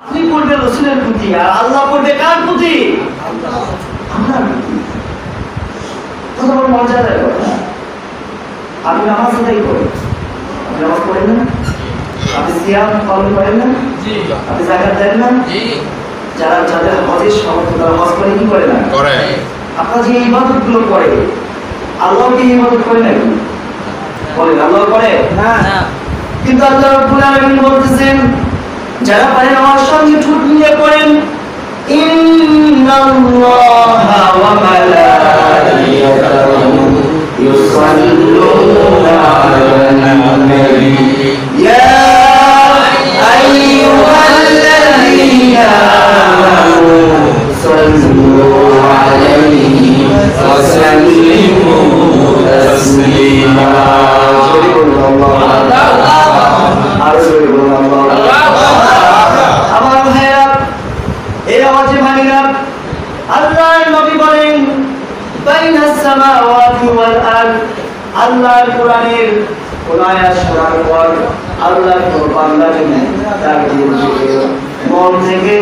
আপনি করবে রসুলের প্রতি আর আল্লাহ করবে কার প্রতি? আল্লাহর প্রতি। কত বড় মর্যাদার কথা। আপনি নামাজ আদায় করেন, আপনি নামাজ পড়েন না, আপনি সিয়াম পালন করেন না, আপনি যাকাত দেন না, যারা যাদের হজের সামর্থ্য তারা হজ করে কি করে না? আপনারা যে ইবাদত গুলো করে আল্লাহ কি ইবাদত করে নাকি? বলেন আল্লাহ করে না। কিন্তু আল্লাহ রাব্বুল আলামিন বলতেছেন যারা পারেন আমার সঙ্গে ঠোঁট মিলিয়ে পড়েন ইন্নাল্লাহা ওয়া মালাইকাতাহু ইউসাল্লুনা আলান নবী ইয়া আইয়ুহাল্লাযীনা আমানু সাল্লু আলাইহি ওয়া সাল্লিমু তাসলিমা। আমার ভাইরা এই আওয়াজে ভাইরা আল্লাহর নবী বলেন বাইনাস সামাওয়াতি ওয়াল আরদ। আল্লাহর কোরআনের কোন আয়াত শোনার পর আল্লাহর কোন বান্দা যদি তার দিল থেকে মন থেকে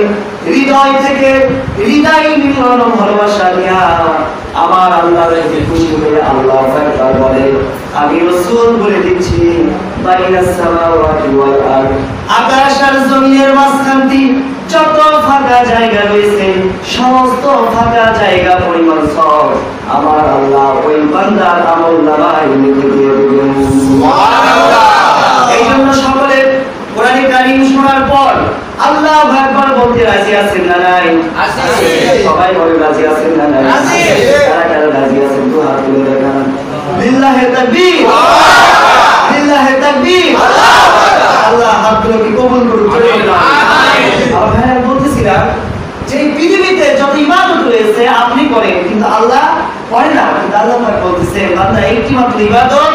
হৃদয় থেকে হৃদয় মিলানো ভালোবাসা নিয়া আমার আল্লাহকে খুশি হয়ে আল্লাহ আকবার বলে আমি রাসূল বলে দিচ্ছি বাইনাস সামাওয়াতি ওয়াল আরদ। আকাশ আর জমিনের মাঝখানে যত ফাঁকা জায়গা রয়েছে সমস্ত ফাঁকা জায়গা পরিমাণ সব আমার আল্লাহ ওই বান্দার আমলনামায় লিখে দিয়ে দিবেন। সুবহানাল্লাহ। এইজন্য সকলে কোরআন কারীম শোনার পর আল্লাহু আকবার বলতে রাজি আছেন না নাই? আছি। সবাই বলে রাজি আছেন না নাই? আছি। কারা কারা রাজি আছেন তো হাত তুলে দেখান। লিল্লাহি তাকবীর, লিল্লাহি তাকবীর। আল্লাহ হাতগুলোকে কবুল করুন। আমিন। ভাইরা বলতেছিলাম যে পৃথিবীতে যত ইবাদত রয়েছে আপনি করেন কিন্তু আল্লাহ করে না। কিন্তু আল্লাহ পাক বলতেছে বান্দা একটি মাত্র ইবাদত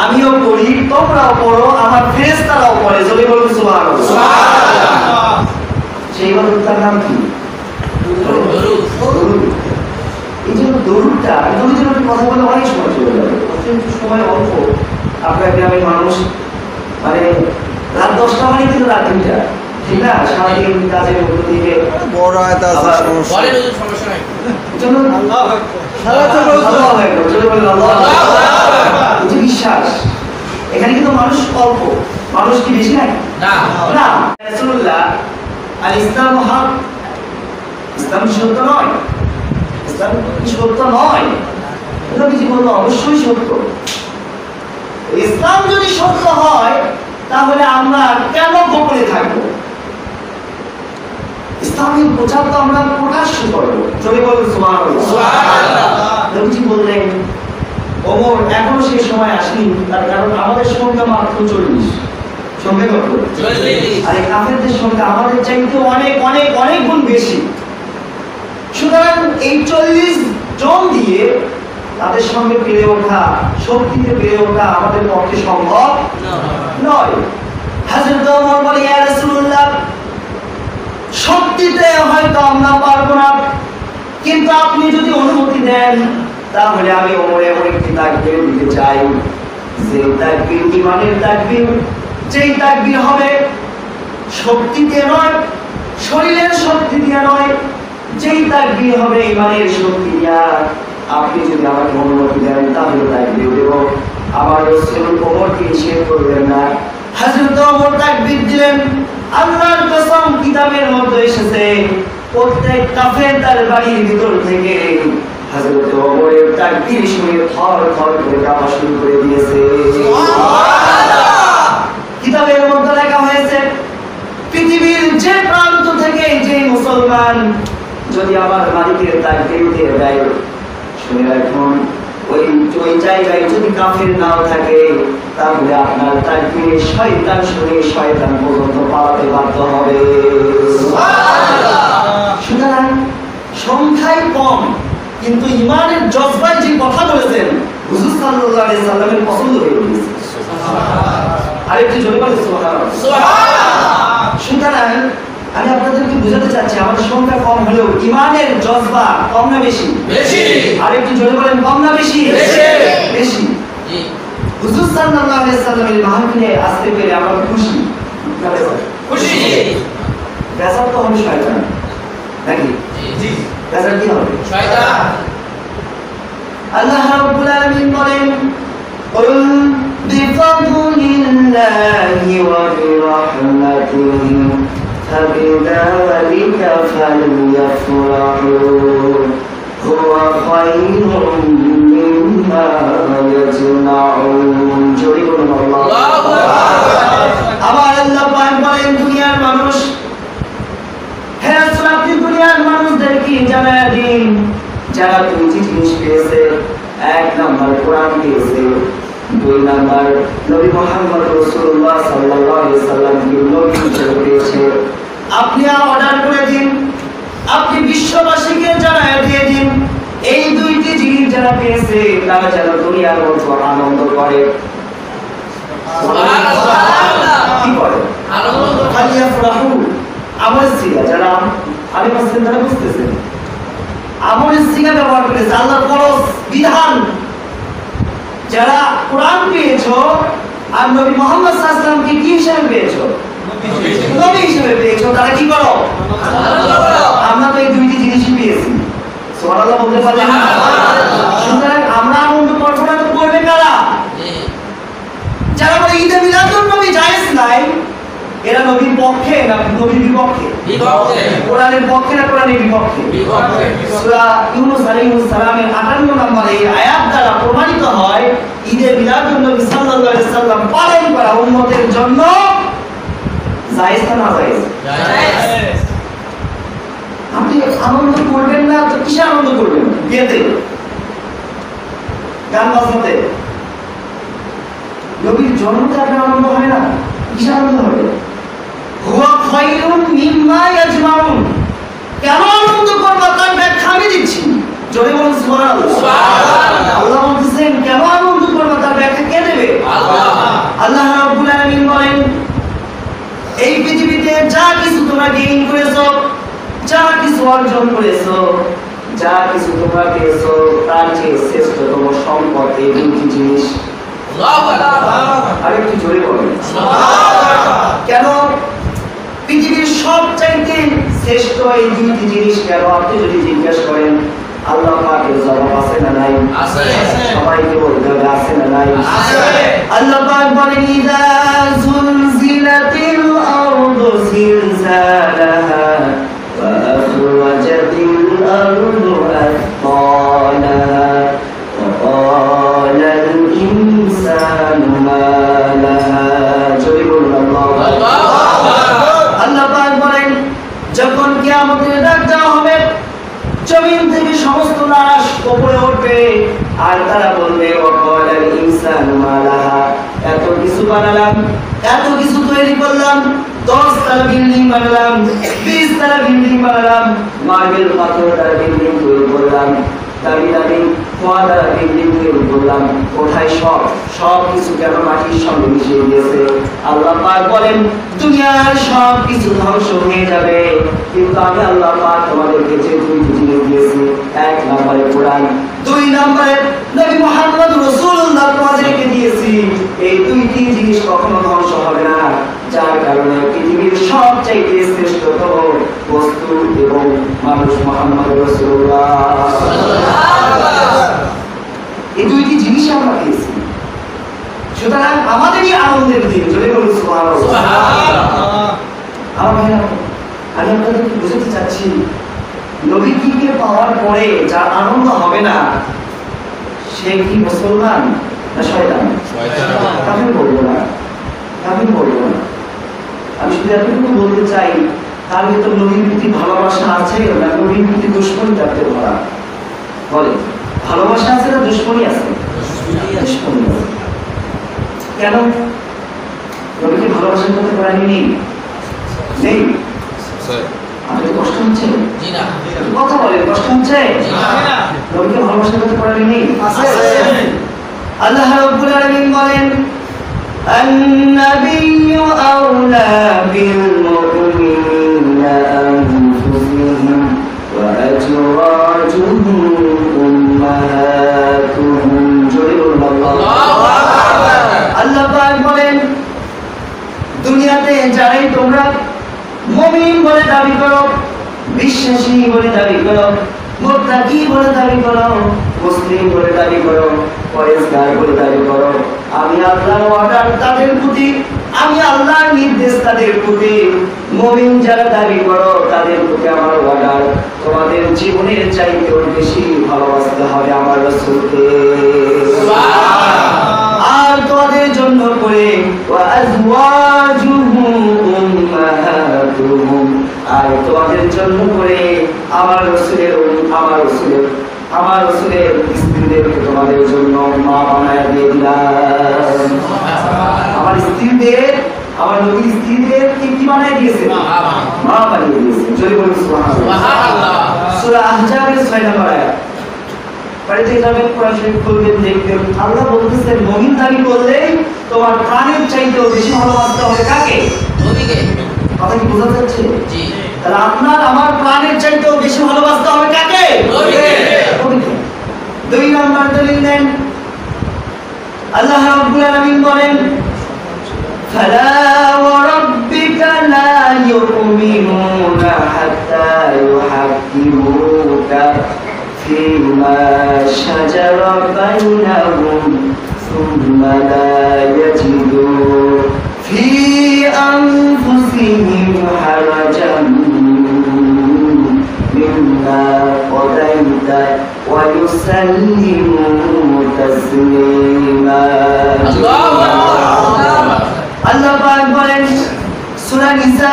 আমিও করি তোমরাও করো আমার ফেরেশতারাও করে। যদি বলুন সুবহানাল্লাহ। সুবহানাল্লাহ। সেই ইবাদতটার নাম কি? দরুদ। এই যে দরুদটা দরুদের উপর কথা বলে অনেক সময় চলে যাবে, কিন্তু সময় অল্প। আপনার গ্রামের মানুষ মানে রাত 10টা মানে কিন্তু রাত 3টা, ঠিক না? সারাদিন কাজের মধ্য থেকে বড় আয়াত আছে সমস্যা বলেন ওদের সমস্যা নাই। জন্য আল্লাহু আকবার আল্লাহু আকবার জোরে বলেন আল্লাহু আকবার। এই যে বিশ্বাস এখানে কিন্তু মানুষ অল্প, মানুষ কি বেশি নাই? না না। রাসূলুল্লাহ আল ইসলাম হক, ইসলাম সত্য নয়, ইসলাম কি সত্য নয়? এটা কি বলবো? অবশ্যই সত্য। ইসলাম যদি সত্য হয় তাহলে আমরা কেন গোপনে থাকবো? ইসলামের প্রচার তো আমরা প্রকাশ্য করবো। যদি বলুন সুবহানাল্লাহ। সুবহানাল্লাহ। নবীজি বললেন ওমর এখনো সেই সময় আসেনি, তার কারণ আমাদের সংখ্যা মাত্র 40। সংখ্যা কত? 40। আর এই কাফেরদের সংখ্যা আমাদের চাইতে অনেক অনেক অনেক গুণ বেশি। সুতরাং এই 40 জন দিয়ে তাদের সঙ্গে পেরে ওঠা, শক্তিতে পেরে ওঠা আমাদের পক্ষে সম্ভব নয়। হযরত ওমর বলে ইয়া রাসূলুল্লাহ শক্তিতে হয়তো আমরা পারবো না, কিন্তু আপনি যদি অনুমতি দেন তাহলে আমি ওমরে একটি তাকবীর দিতে চাই, যে তাকবীর ঈমানের তাকবীর, যেই তাকবীর হবে শক্তি দিয়ে নয়, শরীরের শক্তি দিয়ে নয়, যেই তাকবীর হবে ঈমানের শক্তি দিয়া। আপনি যদি আমাকে অনুমতি দেন তাহলে তাকবীর দেব। আমার রাসূল ওমরকে নিষেধ করবেন না। হযরত ওমর তাকবীর দিলেন। আল্লাহর কসম কিতাবের মধ্যে এসেছে প্রত্যেক কাফের তার বাড়ির ভিতর থেকে হযরত ওমরের তাকবীর শুনে থর থর করে কাঁপা শুরু করে দিয়েছে। সুবহানাল্লাহ। কিতাবের মধ্যে লেখা হয়েছে পৃথিবীর যে প্রান্ত থেকে যে মুসলমান যদি আমার মালিকের তাকবীর দিয়ে দেয়, শুনে রাখুন ওই জায়গায় যদি কাফের নাও থাকে তাহলে আপনার তাকবীরে শয়তান শুনে শয়তান পর্যন্ত পালাতে বাধ্য হবে। সুবহানাল্লাহ। সুতরাং সংখ্যায় কম কিন্তু ঈমানের জজবায় যে কথা বলেছেন হুজুর সাল্লাল্লাহু আলাইহি সাল্লামের পছন্দ হয়ে গেছে। সুবহানাল্লাহ। আরেকটু জোরে বলেন সুবহানাল্লাহ। সুবহানাল্লাহ। সুতরাং আমি আপনাদেরকে বুঝাতে চাচ্ছি আমাদের সংখ্যা কম হলেও ঈমানের জজবা কম না বেশি? বেশি। আরেকটু জোরে বলেন কম না বেশি? বেশি। বেশি। জি। হুজুর সাল্লাল্লাহু আলাইহি সাল্লামের মাহফিলে আসতে পেরে আমরা খুশি। খুশি। ফেসাদ তো হবে শয়তান নাকি জি ফেসাদ কি হবে শয়তান আল্লাহ রাব্বুল আলামিন বলেন قل بفضل الله وبرحمته فبذلك فليفرحوا هو خير مما يجمعون জোরে বলুন আল্লাহু আকবার আবার আল্লাহ পাক বলেন দুনিয়ার মানুষ হে রাসূল আপনি দুনিয়ার মানুষদেরকে জানায় দিন যারা দুটি জিনিস পেয়েছে এক নাম্বার কোরআন পেয়েছে দুই নাম্বার নবী মুহাম্মদ রাসূলুল্লাহ সাল্লাল্লাহু আলাইহি সাল্লামকে নবী হিসেবে পেয়েছে আপনি অর্ডার করে দিন আপনি বিশ্ববাসীকে জানায় দিয়ে দিন এই দুইটি জিনিস যারা পেয়েছে তারা যেন দুনিয়ার মধ্যে আনন্দ করে সুবহানাল্লাহ কি করে আনন্দ খালিয়া ফরাহু আমল সিগা যারা আমি বলছেন তারা বুঝতেছেন আমল সিগা ব্যবহার করেছে আল্লাহর ফরজ বিধান যারা কোরআন পেয়েছো আর নবী মুহাম্মদ সাল্লাল্লাহু আলাইহি ওয়াসাল্লামকে কি হিসেবে পেয়েছো নবী হিসেবে পেয়েছো তারা কি করো আনন্দ করো আমরা তো এই দুইটি জিনিসই পেয়েছি সুবহানাল্লাহ বলতে পারলেন না সুতরাং আমরা আনন্দ করব না তো করবে কারা যারা বলে ঈদে মিলাদুন নবী জায়েজ নাই এরা নবীর পক্ষে না নবীর বিপক্ষে বিপক্ষে কোরআনের পক্ষে না কোরআনের বিপক্ষে বিপক্ষে সূরা ইউনূস আলাইহিস সালামের 58 নম্বর এই আয়াত দ্বারা প্রমাণিত হয় ঈদে মিলাদুন নবী সাল্লাল্লাহু আলাইহি সাল্লাম পালন করা উম্মতের জন্য জায়েজ না জায়েজ জায়েজ আপনি আনন্দ করবেন না তো কিসে আনন্দ করবেন বিয়েতে গান বাজনাতে নবীর জন্মতে আপনার আনন্দ হয় না কিসে আনন্দ হবে হুয়া খায়রুম মিম্মা ইয়াজমাউন কেন আনন্দ করবা তার ব্যাখ্যা আমি দিচ্ছি জোরে বলুন সুবহানাল্লাহ সুবহানাল্লাহ আল্লাহ বলতেছেন কেন আনন্দ করবা তার ব্যাখ্যা কে দেবে আল্লাহ আল্লাহ রাব্বুল আলামিন বলেন এই পৃথিবীতে যা কিছু তোমরা গেইন করেছো যা কিছু অর্জন করেছো যা কিছু তোমরা পেয়েছো তার চেয়ে শ্রেষ্ঠতম সম্পদ এই দুটি জিনিস আল্লাহু আকবার আরেকটু জোরে বলুন সুবহানাল্লাহ কেন পৃথিবীর সবচাইতে শ্রেষ্ঠ এই দুটি জিনিস কেন আপনি যদি জিজ্ঞেস করেন আল্লাহ পাকের জবাব আছে না নাই আছে সবাইকে বলতে হবে আছে না নাই আছে আল্লাহ পাক বলেন ইযা যুলজিলাতিল আরদু জিলজালাহা ওয়া আখরাজাতিল আরদু আথqalaha ওয়া ক্বালাল ইনসানু মা লাহা জোরে বলুন আল্লাহু আল্লাহ পাক বলেন যখন কিয়ামতের ডাক দেওয়া হবে জমিন থেকে সমস্ত লাশ উপরে উঠবে আর তারা বলবে ওয়াকালাল ইনসানু মা লাহা এত কিছু বানালাম এত কিছু তৈরি করলাম 10 তলা বিল্ডিং বানালাম 20 তলা বিল্ডিং বানালাম মার্বেল পাথর দ্বারা বিল্ডিং তৈরি করলাম দামি দামি খোয়া দ্বারা বিল্ডিং তৈরি করলাম কোথায় সব কিছু কেন মাটির সঙ্গে মিশে গিয়েছে আল্লাহ পাক বলেন দুনিয়ার সব কিছু ধ্বংস হয়ে যাবে কিন্তু আমি আল্লাহ পাক তোমাদেরকে যে দুইটি জিনিস দিয়েছি এক নম্বরে কোরআন দুই নম্বরে নবী মুহাম্মদ রাসূলুল্লাহ তোমাদেরকে দিয়েছি এই দুইটি জিনিস কখনো ধ্বংস হবে না যার কারণে পৃথিবীর সবচেয়ে শ্রেষ্ঠতম বস্তু এবং মানুষ মুহাম্মদ রাসূলুল্লাহ এই দুইটি জিনিস আমরা পেয়েছি সুতরাং আমাদেরই আনন্দের দিন যদি বলুন সুবহানাল্লাহ আমার ভাইরা আমি আপনাদেরকে বুঝাতে চাচ্ছি নবীকে পাওয়ার পরে যার আনন্দ হবে না সে কি মুসলমান না শয়তান আমি বলবো না আমি শুধু এতটুকু বলতে চাই তার ভিতর নবীর প্রতি ভালোবাসা আছে না নবীর প্রতি দুশ্মনী থাকতে ভরা বলে ভালোবাসা আছে না দুশ্মনী আছে দুশ্মনী কেন নবীকে ভালোবাসা করতে পারেনি নেই আপনাদের কষ্ট হচ্ছে কথা বলেন কষ্ট হচ্ছে নবীকে ভালোবাসা করতে পারেনি আল্লাহ রাব্বুল আলামিন বলেন النبي أولى بالمؤمنين أنفسهم وأزواجهم أمهاتهم আল্লাহ পাক বলেন দুনিয়াতে যারাই তোমরা মুমিন বলে দাবি করো, বিশ্বাসী বলে দাবি করো, মুত্তাকি বলে দাবি করো, মুসলিম বলে দাবি করো, পরেজগার বলে দাবি করো, আমি আল্লাহর অর্ডার তাদের প্রতি, আমি আল্লাহর নির্দেশ তাদের প্রতি, মুমিন যারা দাবি করো তাদের প্রতি আমার অর্ডার, তোমাদের জীবনের চাইতেও বেশি ভালোবাসতে হবে আমার রাসূলকে। আর তোমাদের জন্য করে আর তোমাদের জন্য করে আমার রাসূলের স্ত্রীদেরকে তোমাদের জন্য মা বানায় দিয়ে দিলাম। আমার স্ত্রীদের, আমার নবীর স্ত্রীদের কি বানায় দিয়েছে? মা বানিয়ে দিয়েছে। জোরে বলুন সুবহানাল্লাহ। সূরা আহজাবের 6 নম্বর আয়াত। বাড়িতে যাবেন, কোরআন শরীফ খুলবেন, দেখবেন আল্লাহ বলতেছেন মুমিন দাবি করলেই তোমার প্রাণের চাইতেও বেশি ভালোবাসতে হবে কাকে? নবীকে। কথা কি বোঝা যাচ্ছে? জি। তাহলে আপনার আমার প্রাণের চাইতেও বেশি ভালোবাসতে হবে কাকে? নবীকে। দুই নাম্বার দলিল দেন, আল্লাহ রাব্বুল আলামিন বলেন ফালা ওয়া রাব্বিকা লা ইউমিনুনা হাত্তা ইউহাক্কিমুকা ফিমা শাজারা বাইনাহুম সুম্মা লা ইয়াজিদু ফি আনফুসিহিম হারাজান মিম্মা قضيت ويسلموا تسليما আল্লাহ পাক বলেন সূরা নিসা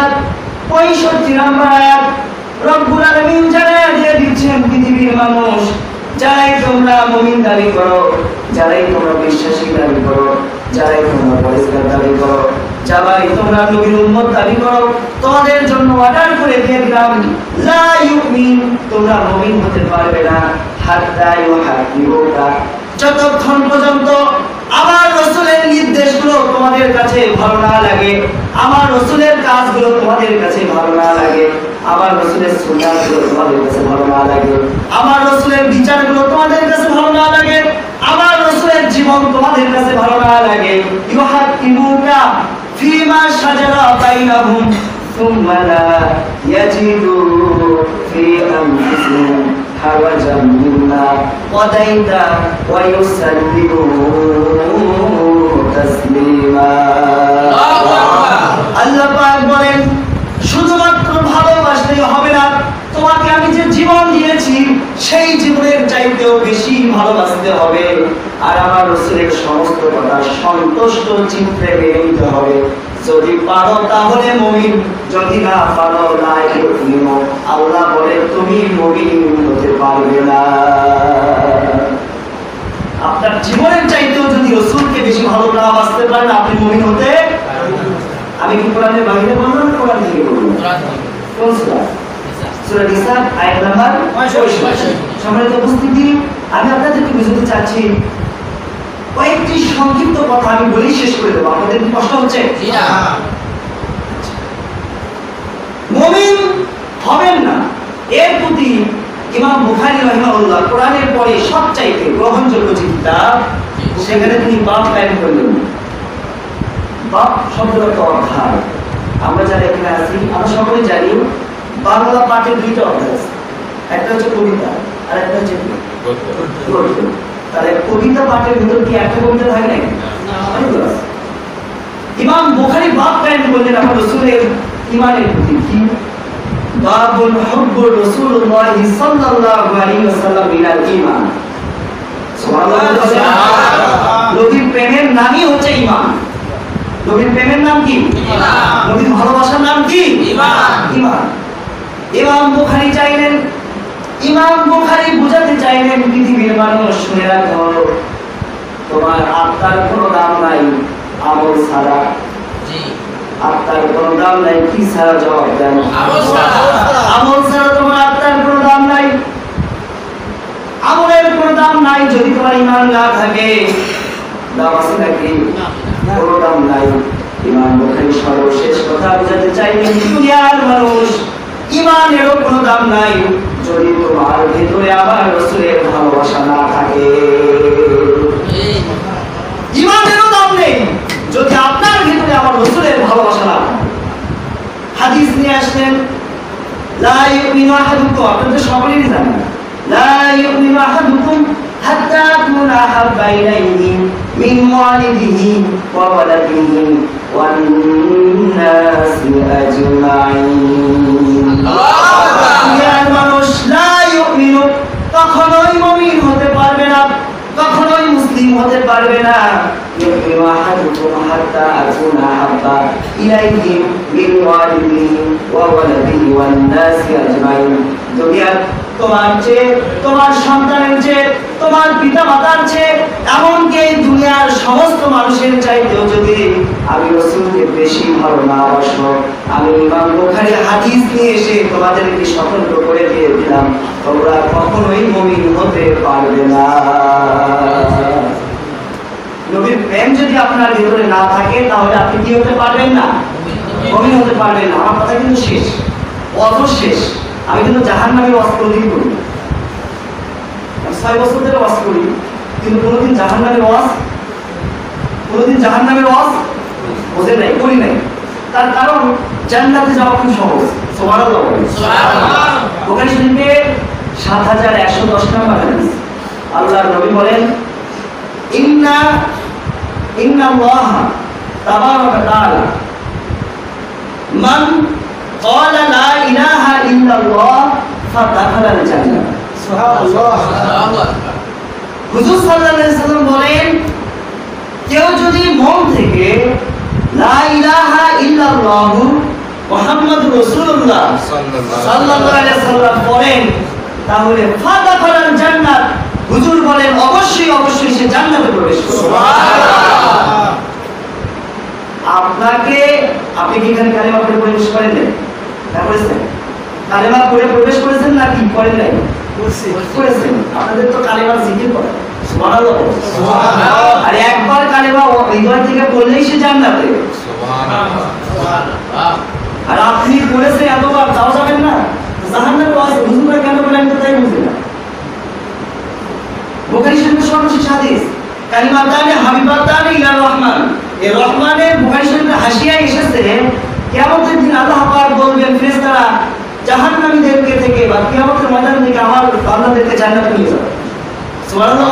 65 নম্বর আয়াত, রব্বুল আলামিন জানায়া দিয়ে দিচ্ছেন পৃথিবীর মানুষ, যারাই তোমরা মুমিন দাবি করো, যারাই তোমরা বিশ্বাসী দাবি করো, যারাই তোমরা পরিষ্কার দাবি করো, যারাই তোমরা নবীর উম্মত দাবি করো, তোমাদের জন্য অর্ডার করে দিয়ে দিলাম লা ইউমিন, তোমরা মুমিন হতে পারবে না হাত্তা ইউহাক্কিমুকা, যতক্ষণ পর্যন্ত আমার রাসূলের নির্দেশগুলো তোমাদের কাছে ভালো না লাগে, আমার রাসূলের কাজগুলো তোমাদের কাছে ভালো না লাগে, আমার রাসূলের সুন্নাহগুলো তোমাদের কাছে ভালো না লাগে, আমার রাসূলের বিচারগুলো তোমাদের কাছে ভালো না লাগে, আমার রাসূলের জীবন তোমাদের কাছে ভালো না লাগে, ইউহাক্কিমুকা ফিমা শাজারা বাইনাহুম সুম্মা লা ইয়াজিদু ফি আনফুসিহিম হারাজান মিম্মা قضيت ويسلموا تسليما আল্লাহ পাক বলেন শুধুমাত্র ভালোবাসলেই হবে না, তোমাকে আমি যে জীবন দিয়েছি সেই জীবনের চাইতেও বেশি ভালোবাসতে হবে, আর আমার রাসূলের সমস্ত কথা সন্তুষ্ট চিত্তে মেনে নিতে হবে। যদি পারো তাহলে মুমিন, যদি না পারো লা ইউমিনু, আল্লাহ বলে তুমি মুমিন হতে পারবে না। আপনার জীবনের চাইতেও যদি রাসূলকে বেশি ভালো না বাসতে পারেন আপনি মুমিন হতে পারবেন না। আমি কি কোরআনের বাইরে বললাম না কোরআন থেকে বললাম? কোন সূরা? সূরা নিসা আয়াত নাম্বার 65। সম্মানিত উপস্থিতি, আমি আপনাদেরকে বুঝাতে চাচ্ছি, কয়েকটি সংক্ষিপ্ত কথা আমি বলেই শেষ করে দেবো। আপনাদের কি কষ্ট হচ্ছে? মুমিন হবেন না, এর প্রতি ইমাম বুখারী রাহিমাহুল্লাহ কোরআনের পরে সবচাইতে গ্রহণযোগ্য যে কিতাব, সেখানে তিনি বাব কায়েম করলেন। বাব শব্দের অর্থ অধ্যায়। আমরা যারা এখানে আছি আমরা সকলেই জানি বাংলা পাঠে দুইটা অধ্যায় আছে, একটা হচ্ছে কবিতা আর একটা হচ্ছে গদ্য। তাহলে কবিতা পাঠের ভিতর কি একটা কবিতা থাকে নাকি? ইমাম বুখারী বাব কায়েম করলেন আমার রাসূলের ঈমানের প্রতি। কি বাবুল হুব্বুর রাসূলুল্লাহ সাল্লাল্লাহু আলাইহি ওয়াসাল্লাম মিনাল ঈমান। সুবহানাল্লাহ। নবীর প্রেমের নামই হচ্ছে ঈমান। নবীর প্রেমের নাম কি? ঈমান। নবীর ভালোবাসার নাম কি? ঈমান। ঈমান। ইমাম বুখারী চাইলেন, ইমাম বুখারী বুঝাতে চাইলেন পৃথিবীর মানুষ শুনে রাখো, তোমার আত্মার কোনো দাম নাই আমল ছাড়া। জি, আত্মার কোনো দাম নাই। কি ছাড়া? জবাব দেন। আমল ছাড়া। আমল ছাড়া তোমার আত্মার কোনো দাম নাই, আমলের কোনো দাম নাই। যদি তোমার ঈমান না থাকে দাম আছে নাকি? কোনো দাম নাই। ইমাম বুখারী সর্বশেষ কথা বুঝাতে চাইলেন দুনিয়ার মানুষ, ঈমানেরও কোনো দাম নাই যদি তোমার ভিতরে আমার রাসূলের ভালোবাসা না থাকে। ঈমানেরও দাম নেই যদি আপনার ভিতরে আমার রাসূলের ভালোবাসা না থাকে। হাদিস নিয়ে নিয়ে আসলেন লা ইউমিনু আহাদুকুম, আপনারা তো সকলেই জানেন লা ইউমিনু আহাদুকুম হাত্তা কুনা আহাব্বা ইলাইহি মিন ওয়ালিদিহি ওয়া ওয়ালাদিহি ওয়ান নাসি আজমাইন। দুনিয়ার মানুষ লা ইউমিনু কখনোই মুমিন হতে পারবে না, কখনোই মুসলিম হতে পারবে না। ইউমিনু আহাদুকুম হাত্তা আকুনা আহাব্বা ইলাইহি মিন ওয়ালিদিহি ওয়া ওয়ালাদিহি ওয়ান নাসি আজমাইন। দুনিয়ার তোমার চেয়ে, তোমার সন্তানের চেয়ে, তোমার পিতা মাতার চেয়ে, এমনকি এই দুনিয়ার সমস্ত মানুষের চাইতেও যদি আমি রাসূলকে বেশি ভালো না বাসো, আমি ইমাম বুখারীর হাদিস নিয়ে এসে তোমাদেরকে সতর্ক করে দিয়ে দিলাম, তোমরা কখনোই মুমিন হতে পারবে না। নবীর প্রেম যদি আপনার ভিতরে না থাকে তাহলে আপনি কি হতে পারবেন না? মুমিন হতে পারবেন না। আমার কথা কিন্তু শেষ, অত শেষ। আমি কিন্তু জাহান্নামের ওয়াজ কোনোদিন করি, 6 বছর ধরে ওয়াজ করি, কিন্তু কোনোদিন জাহান্নামের ওয়াজ বোঝে নাই, করি নাই। তার কারণ জান্নাতে যাওয়া খুব সহজ। সুবহানাল্লাহ, সুবহানাল্লাহ। বুখারী শরীফে 7110 নম্বর হাদিস, আল্লাহর নবী বলেন ইন্নাল্লাহ তাবারাকা ওয়া তাআলা মান ক্বালা লা ইলাহা ইল্লাল্লাহ ফাদাখালাল জান্নাহ। সুবহানাল্লাহ। হুজুর সাল্লাল্লাহু আলাইহি সাল্লাম বলেন, কেউ যদি মন থেকে লা ইলাহা ইল্লাল্লাহ মুহাম্মাদুর রাসূলুল্লাহ সাল্লাল্লাহু আলাইহি সাল্লাম পড়েন তাহলে ফাদাখালাল জান্নাত, হুজুর বলেন অবশ্যই অবশ্যই সে জান্নাতে প্রবেশ করবে। সুবহানাল্লাহ। আপনি কি এখানে কালেমা পড়ে প্রবেশ করেন নাই? না করেছেন? কালেমা পড়ে প্রবেশ করেছেন নাকি করেন নাই? করেছেন। আপনাদের তো কালেমার জিকির করে। সুবহানাল্লাহ, সুবহানাল্লাহ। আর একবার কালেমা হৃদয় থেকে পড়লেই সে জান্নাতে। সুবহানাল্লাহ, সুবহানাল্লাহ। আর আপনি পড়েছেন এতবার, তাও যাবেন না? জাহান্নামে ওয়াজ হুজুররা কেন বলেন তো তাই বুঝি না। বুখারী শরীফের সর্বশেষ হাদিস, কালিমাতানি হাবিবাতানি ইলা রহমান, এই রহমানের বুখারী শরীফের হাসিয়ায় এসেছে কিয়ামতের দিন আল্লাহ পাক বলবেন ফেরেশতারা জাহান্নামীদেরকে থেকে বা কিয়ামতের ময়দান থেকে আমার বান্দাদেরকে জান্নাতে নিয়ে যাবে। সুবহানাল্লাহ,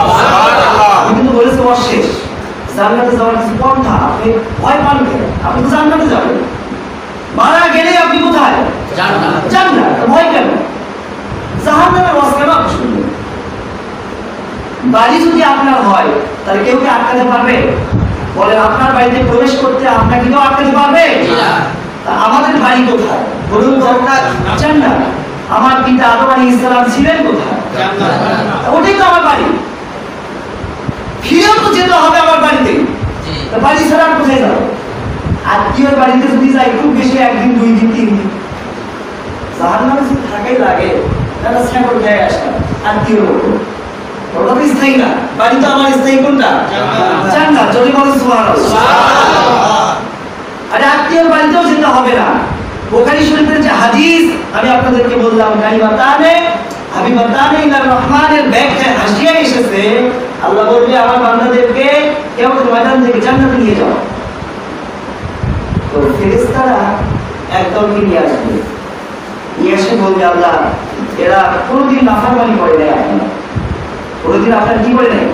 সুবহানাল্লাহ। আমি কিন্তু বলেছি অশেষ, জান্নাতে যাওয়ার কিছু পন্থা, আপনি ভয় পান কেন? আপনি তো জান্নাতে যাবেন, মারা গেলে আপনি কোথায়? জান্নাত। ভয় কেন? জাহান্নামের ওয়াজ কেন আপনি শুনবেন? বাড়ি যদি আপনার হয় তাহলে কেউ কি আটকাতে পারবে? বলে আপনার বাড়িতে প্রবেশ করতে আপনাকে কেউ আটকাতে পারবে? আমাদের বাড়ি কোথায় বলুন তো? জান্নাত। আমার পিতা আদম আলাইহিস সালাম ছিলেন কোথায়? জান্নাত। ওটাই তো আমার বাড়ি। ফিরেও তো যেতে হবে আমার বাড়িতে, তো বাড়ি ছাড়া কোথায় যাবো? আত্মীয়র বাড়িতে যদি যাই খুব বেশি 1 দিন 2 দিন 3 দিন, জাহান্নামে যদি থাকাই লাগে তাহলে সেখানে কোথায় আসা? আত্মীয়র মতো ওটা তো স্থায়ী না। বাড়ি তো আমার স্থায়ী কোনটা? জান্নাত। যদি বলেন সুবহানাল্লাহ, সুবহানাল্লাহ। আর আত্মীয়র বাড়িতেও যেতে হবে না। বুখারী শরীফের যে হাদিস আমি আপনাদেরকে বললাম, কালিমাতানে হাবিবাতানে ইলা রহমানের ব্যাখ্যায় হাসিয়ায় এসেছে, আল্লাহ বলবে আমার বান্দাদেরকে কিয়ামতের ময়দান থেকে জান্নাতে নিয়ে যাও। তো ফেরেশতারা একদলকে নিয়ে আসবে, নিয়ে এসে বলবে আল্লাহ এরা কোনোদিন নাফরমানি করে নাই, কোনোদিন আপনার কি করে নাই?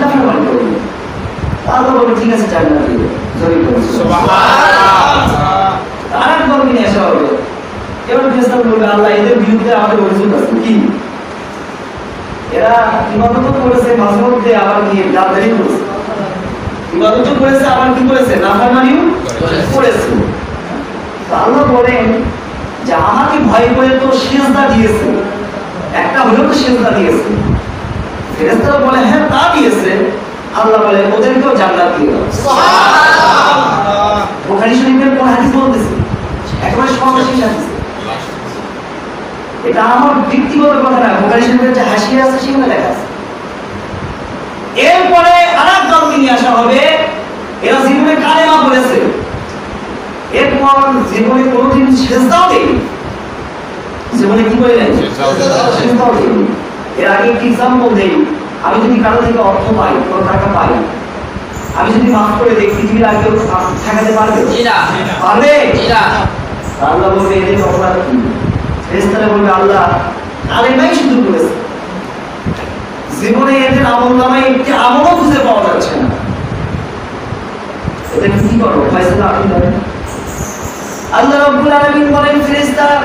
নাফরমানি করে নাই। আল্লাহ বলবে ঠিক আছে জান্নাতে দিবে। জয় বলুন সুবহানাল্লাহ। আরেক দলকে নিয়ে আসা হবে, এবার ফেরেশতা বলবে আল্লাহ এদের বিরুদ্ধে আমাদের অভিযোগ আছে। কি? এরা ইবাদত করেছে মাঝে মধ্যে, আবার গিয়ে গাদ্দারি করেছে। ইবাদত করেছে আবার কি করেছে? নাফরমানিও করেছে। আল্লাহ বলেন যে আমাকে ভয় করে তো সিজদা দিয়েছে, একটা হলেও তো সিজদা দিয়েছে। ফেরেশতারা বলে হ্যাঁ তা দিয়েছে। আল্লাহ বলে ওদেরকেও জান্নাত দিয়ে দাও। সুবহানাল্লাহ। বুখারী শরীফের কোন হাদিস বলতেছে? একেবারে সর্বশেষ হাদিস। এটা আমার ব্যক্তিগত কথা না, বুখারী শরীফের যে হাসিয়া আছে সেখানে লেখা আছে। এরপরে আরেক দলকে নিয়ে আসা হবে, এরা জীবনে কালেমা বলেছে, এরপর জীবনে কোনোদিন সিজদাও দেয়নি। জীবনে কি করে নাই? সিজদাও দেয়নি। এর আগে একটি এক্সাম্পল দেই, আমি যদি কারো থেকে অর্থ পাই, কোনো টাকা পাই, আমি যদি মাফ করে দিই, পৃথিবীর আর কেউ ঠেকাতে পারবে? পারবে? আল্লাহ বলবে এদের অপরাধ কি? ফেরেশতারা বলবে আল্লাহ কালেমাই শুধু করেছে, জীবনে এদের আমলনামায় একটি আমলও খুঁজে পাওয়া যাচ্ছে না। এটা কি করো? ফয়সালা আপনি বলেন। আল্লাহ রাব্বুল আলামিন বলেন ফেরেশতারা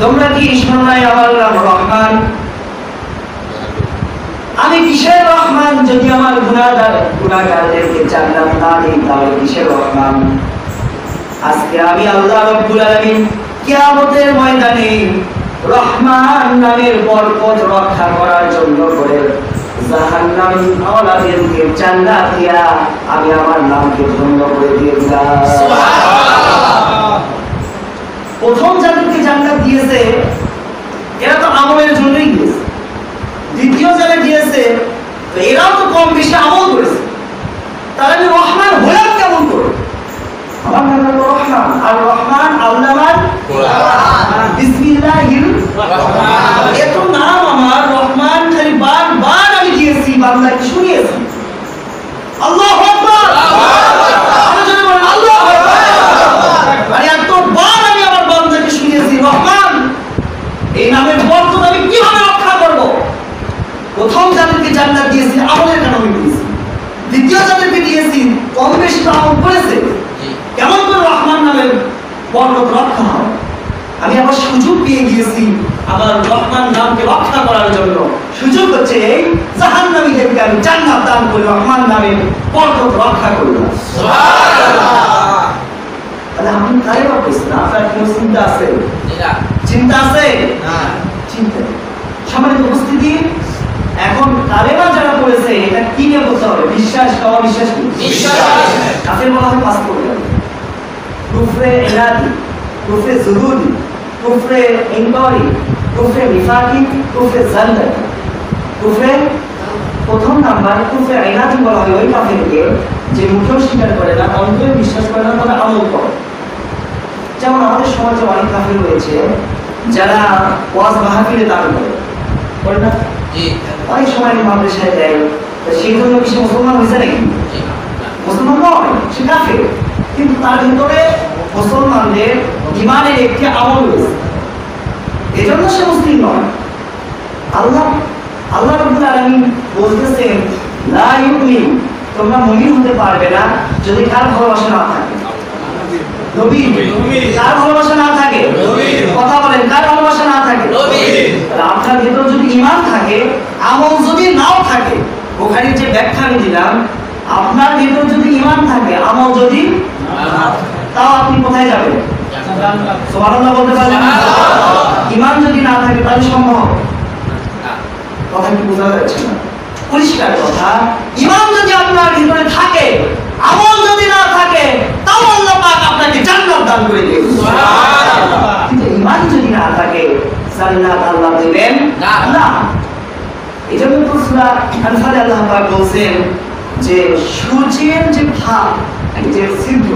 তোমরা কি শোনো নাই আমার নাম রহমান? আমি কিসের রহমান? যদি আমার গুনাহগারদেরকে জান্নাত না দিই তাহলে কিসের রহমান? আজকে আমি আল্লাহ রাব্বুল আলামিন কিয়ামতের ময়দানে রহমান নামের বরকত রক্ষা করার জন্য করে জাহান্নামী আওলাদেরকে জান্নাত দিয়া আমি আমার নামকে ধন্য করে দিয়ে দিলাম। সুবহানাল্লাহ। প্রথম যাদেরকে জান্নাত দিয়েছে এরা তো আমলের জন্যই দিয়েছে, দ্বিতীয় যারা দিয়েছে তো এরাও তো কম বেশি আমল করেছে, তারা আমি রহমান হলাম কেমন করে? আমার নাম হলো রহমান, আর রহমান আল্লামাল কোরআন, বিসমিল্লাহির রহমান। এত নাম আমার রহমান খালি বারবার আমি দিয়েছি, বান্দাকে শুনিয়েছি। আল্লাহু আকবার, আল্লাহু আকবার, আল্লাহু আকবার। আর এতবার আমি আমার বান্দাকে শুনিয়েছি রহমান, এই নামের বরকত আমি কিভাবে রক্ষা করব? প্রথম যাদেরকে জান্নাত দিয়েছি আমলের কারণে দিয়েছি, দ্বিতীয় যাদেরকে দিয়েছি কম বেশি আমল করেছে, কেমন করে রহমান নামের বরকত রক্ষা হয়? আমি আবার সুযোগ পেয়ে গিয়েছি আমার রহমান নামকে রক্ষা করার জন্য। সুযোগ হচ্ছে এই জাহান্নামীদেরকে আমি জান্নাত দান করে রহমান নামের বরকত রক্ষা করব। সুবহানাল্লাহ। তাহলে আপনি কারে বলছেন? আপনার কোনো চিন্তা আছে? না। চিন্তা আছে? না। চিন্তা। সম্মানিত উপস্থিতি, এখন কালেমা যারা পড়েছে এটা কি নিয়ে বলতে হবে? বিশ্বাস বা অবিশ্বাস? বিশ্বাস। কাকে বলা হয়? পাঁচ প্রকার: কুফরে ইনাদি, কুফরে জুহুদি, কুফরে ইনকারি, কুফরে নিফাকি, কুফরে জান্নাতি। কুফরে প্রথম নাম্বার কুফরে ইনাদি বলা হয় ওই কাফেরকে যে মুখেও স্বীকার করে না, অন্তরে বিশ্বাস করে না, তবে আমল করে। যেমন আমাদের সমাজে অনেক কাফের রয়েছে যারা ওয়াজ মাহফিলে দান করে না, অনেক সময় মাদ্রাসায় দেয়, সেই জন্য কি সে মুসলমান হয়েছে নাকি? মুসলমান নয়, সে কাফের, কিন্তু তার ভিতরে মুসলমানদের ঈমানের একটি আমল রয়েছে, এজন্য সে মুসলিম নয়। আল্লাহ রাব্বুল আলামিন বলতেছেন লা ইউমিন, তোমরা মুমিন হতে পারবে না যদি কার ভালোবাসা না থাকে। নবী কার ভালোবাসা না থাকে? কথা বলেন, কার ভালোবাসা না থাকে? আপনার ভিতর যদি ঈমান থাকে, আমল যদি নাও থাকে, ওখানে যে ব্যাখ্যা আমি দিলাম, আপনার ভিতর যদি ঈমান থাকে, আমল যদি তাও আপনি কোথায় যাবেন? সুবহানাল্লাহ বলতে পারবেন? ঈমান যদি না থাকে তাহলে সম্ভব? কথা কি বোঝা যাচ্ছে না? পরিষ্কার কথা, ঈমান যদি আপনার ভিতরে থাকে, আমল যদি না থাকে, তাও আল্লাহ পাক আপনাকে জান্নাত দান করে দিবেন। সুবহানাল্লাহ। কিন্তু ঈমান যদি না থাকে, জান্নাত আল্লাহ দিবেন না। এজন্য তো সূরা আনফালে আল্লাহ পাক বলেন যে সূর্যের যে ভাগ, যে ছিদ্র,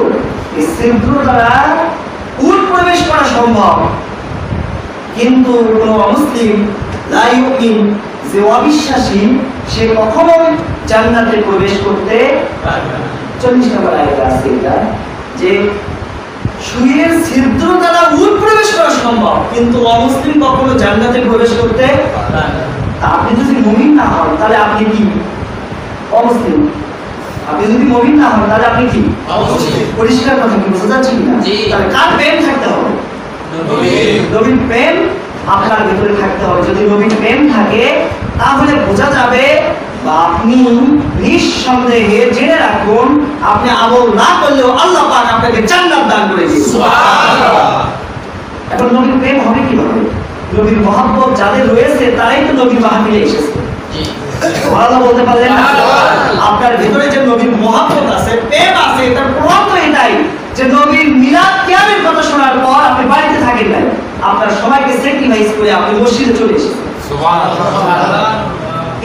এই ছিদ্র দ্বারা উট প্রবেশ করা সম্ভব, কিন্তু কোন অমুসলিম লা ইউমিন, যে অবিশ্বাসী, সে কখনো জান্নাতে প্রবেশ করতে পারবে না। 40 নম্বর আয়াতে আছে এটা যে সূর্যের ছিদ্র দ্বারা উট প্রবেশ করা সম্ভব, কিন্তু অমুসলিম কখনো জান্নাতে প্রবেশ করতে পারবে না। আপনি যদি মুমিন না হন তাহলে আপনি কি? অমুসলিম। আপনি যদি মুমিন না হন তাহলে আপনি কি? অমুসলিম। পরিষ্কার কথা কি বোঝা যাচ্ছে কিনা? তাহলে কার প্রেম থাকতে হবে? নবীর প্রেম আপনার ভিতরে থাকতে হবে। যদি নবীর প্রেম থাকে তাহলে বোঝা যাবে, বা আপনি নিঃসন্দেহে জেনে রাখুন, আপনি আমল না করলেও আল্লাহ পাক আপনাকে জান্নাত দান করে দিবেন। সুবহানাল্লাহ। এখন নবীর প্রেম হবে কিভাবে? নবীর মহব্বত যাদের রয়েছে তারাই তো নবীর মাহফিলে এসেছে। সুবহানাল্লাহ বলতে পারলেন না? আপনার ভিতরে যে নবীর মহব্বত আছে, প্রেম আছে, তার প্রমাণ তো এটাই যে নবীর মিলাদ কিয়ামের কথা শোনার পর আপনি বাড়িতে থাকেন নাই, আপনার সবাইকে স্যাক্রিফাইস করে আপনি মসজিদে চলে এসেছেন। সুবহানাল্লাহ।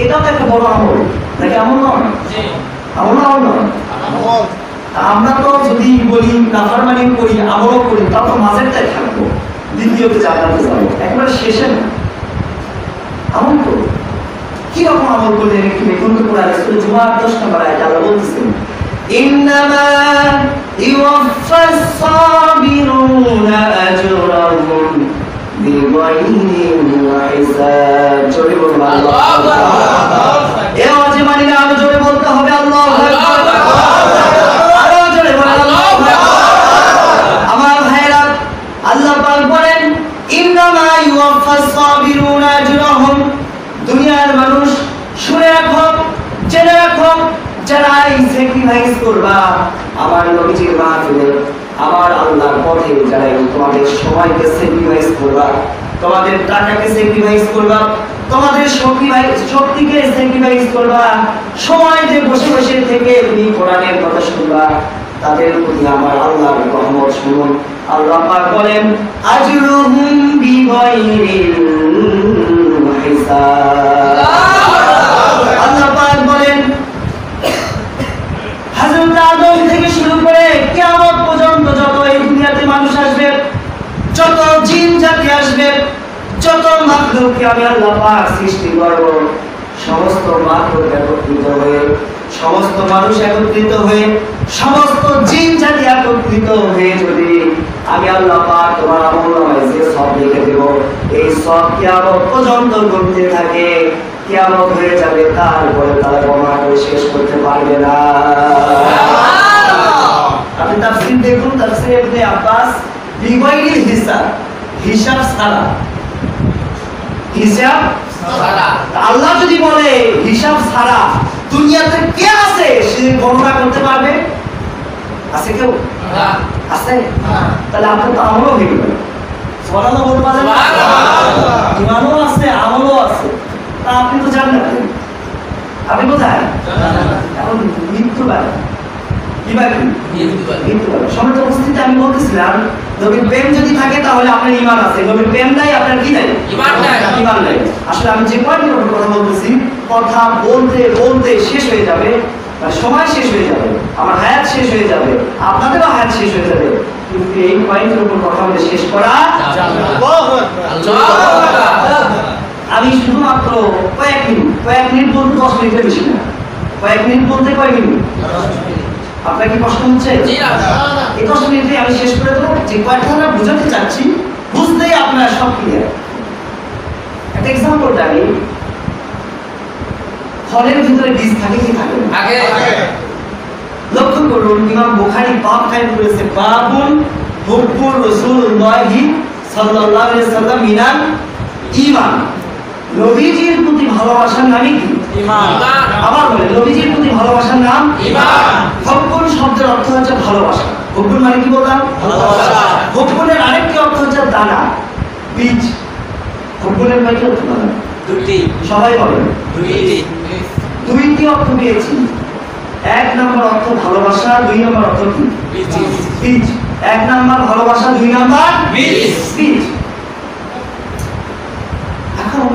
এটাও তো একটা বড় আমল, নাকি আমল নয়? আমল নয়। আমরা তো যদি বলি নাফরমানি করি, আমলও করি, তাও তো মাঝেরটাই থাকবো, দ্বিতীয়তে জান্নাতে যাবো, একবারে শেষে না। আমল তো কিরকম আমল করলে একটু দেখুন তো কোরআনে সূরা জুমার 10 নম্বর আয়াতে আল্লাহ বলতেছেন ইন্নামা ইউফাস الصابرون أجرهم بغير حساب জোরে বলুন আল্লাহু আকবার এ ওয়াজে মানিনা আরো জোরে বলতে হবে আল্লাহু আকবার আরো জোরে বলুন আল্লাহু আকবার আমার ভাইরা আল্লাহ পাক বলেন ইন্নামা ইউওয়াফাস সাবিরুনা আজরাহুম দুনিয়ার মানুষ শুনে রাখো জেনে রাখো যারা এই স্যাক্রিফাইস করবা আমার নবীজির মাহফিলে আমার আল্লাহর পথে যারা তোমাদের সময়কে স্যাক্রিফাইস করবা তোমাদের টাকাকে স্যাক্রিফাইস করবা তোমাদের শক্তিকে স্যাক্রিফাইস করবা সময় দিয়ে বসে বসে থেকে তুমি কোরআনের কথা শুনবা তাদের প্রতি আমার আল্লাহর রহমত শুনুন আল্লাহ পাক বলেন আজরুহুম বিগাইরি হিসাব আল্লাহ পাক বলেন হযরত আদম থেকে শুরু করে কিয়ামত পর্যন্ত যত এই দুনিয়াতে মানুষ আসবে যত জিন জাতি আসবে যত মাখলুককে আমি আল্লাহ পাক সৃষ্টি করব সমস্ত মাখলুক একত্রিত হয়ে সমস্ত মানুষ একত্রিত হয়ে সমস্ত জিন জাতি একত্রিত হয়ে যদি আমি আল্লাহ পাক তোমার আমলনামায় যে সব লিখে দেব এই সব কিয়ামত পর্যন্ত করতে থাকে কিয়ামত হয়ে যাবে তারপরে তারা গণনা করে শেষ করতে পারবে না আপনি তাফসীর দেখুন তাফসীর ইবনে আব্বাস বিগাইরি হিসাব হিসাব ছাড়া হিসাব ছাড়া আল্লাহ যদি বলে হিসাব ছাড়া দুনিয়াতে কে আছে সে গণনা করতে পারবে আছে কেউ না আছে তাহলে আপনি তো আমলও হয়ে গেল সুবহানাল্লাহ বলতে পারেন সুবহানাল্লাহ ইমানও আছে আমলও আছে তা আপনি তো জানেন না আপনি কোথায় এখন মৃত্যু বাড়ি কি বাড়ি মৃত্যু বাড়ি সমস্ত উপস্থিতি আমি বলতেছিলাম নবীর প্রেম যদি থাকে তাহলে আপনার ঈমান আছে নবীর প্রেম নাই আপনার কি নাই ঈমান নাই আসলে আমি যে পয়েন্টের উপর কথা বলতেছি কথা বলতে বলতে শেষ হয়ে যাবে সময় শেষ হয়ে যাবে আমার হায়াত শেষ হয়ে যাবে আপনাদেরও হায়াত শেষ হয়ে যাবে কিন্তু এই পয়েন্টের উপর কথা বলে শেষ করা আমি শুধুমাত্র কয়েক মিনিট বলতে 10 মিনিটের বেশি না কয়েক মিনিট বলতে কয় মিনিট আপনার কি কষ্ট হচ্ছে এই 10 মিনিটে আমি শেষ করে দেবো যে কয়েকটা আমরা বুঝাতে চাচ্ছি বুঝতেই আপনারা সব ক্লিয়ার একটা এক্সাম্পল আমি ফলের ভিতরে বীজ থাকে কি থাকে লক্ষ্য করুন ইমাম বুখারী বাব কায়েম করেছে বাবুন হুব্বুর রাসূলুল্লাহি সাল্লাল্লাহু আলাইহি ওয়াসাল্লাম মিনাল ঈমান নবীজির প্রতি ভালোবাসার নামই কি ঈমান আবার বলে নবীজির প্রতি ভালোবাসার নাম ঈমান হুব্বুর শব্দের অর্থ হচ্ছে ভালোবাসা হুব্বুর মানে কি বললাম ভালোবাসা হুব্বুরের আরেকটি অর্থ হচ্ছে দানা বীজ হুব্বুরের কয়টি অর্থ দানা দুটি সবাই বলেন দুইটি অর্থ পেয়েছি এক নম্বর অর্থ ভালোবাসা দুই নম্বর অর্থ কি বীজ এক নম্বর ভালোবাসা দুই নম্বর বীজ এখন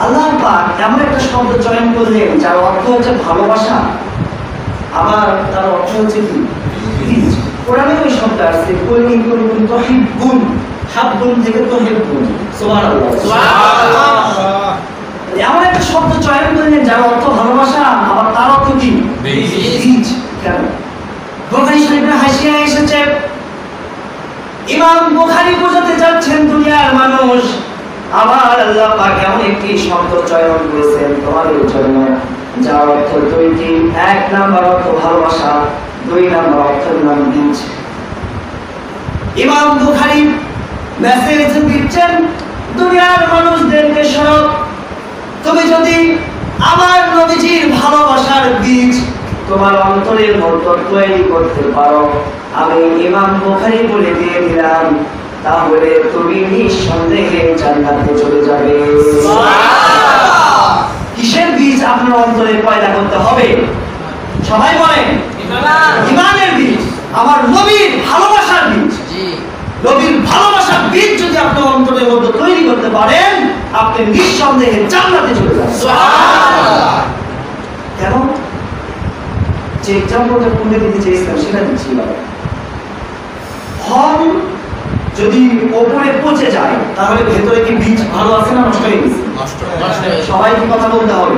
আল্লাহ পাক এমন একটা শব্দ চয়ন করলেন যার অর্থ হচ্ছে ভালোবাসা আবার তার অর্থ হচ্ছে কি বীজ কোরআনে ওই শব্দ আছে কুল্লি কুনতুম তুহিব্বুন হাব্বুন থেকে তুহিব্বুন সুবহানাল্লাহ সুবহানাল্লাহ এমন একটা শব্দ চয়ন করলেন যার অর্থ ভালোবাসা আবার তার অর্থ কি বীজ কেন বুখারী শরীফে হাসিয়া এসেছে ইমাম বুখারী বোঝাতে যাচ্ছেন দুনিয়ার মানুষ আবার আল্লাহ পাক এমন একটি শব্দ চয়ন করেছেন তোমাদের জন্য যার অর্থ দুইটি এক নাম্বার অর্থ ভালোবাসা দুই নাম্বার অর্থের নাম বীজ ইমাম বুখারী মেসেজ দিচ্ছেন দুনিয়ার মানুষদেরকে শোনো তুমি যদি আমার নবীজির ভালোবাসার বীজ তোমার অন্তরের মধ্যে তৈরি করতে পারো আমি ইমাম বুখারী বলে দিয়ে দিলাম তাহলে তুমি নিঃসন্দেহে জান্নাতে চলে যাবে সুবহানাল্লাহ কিসের বীজ আপনার অন্তরে পয়দা করতে হবে সবাই বলেন ঈমানের বীজ আমার নবীর ভালোবাসার বীজ জি নবীর ভালোবাসার বীজ যদি আপনি অন্তরের মধ্যে তৈরি করতে পারেন আপনি নিঃসন্দেহে জান্নাতে চলে যাবেন সুবহানাল্লাহ কেন যে এক্সাম্পলটা কোনটা দিতে চেয়েছিলাম সেটা দিচ্ছি ফল যদি উপরে পচে যায় তাহলে ভেতরে কি বীজ ভালো আছে না নষ্ট হয়ে গেছে সবাই কি কথা বলতে হবে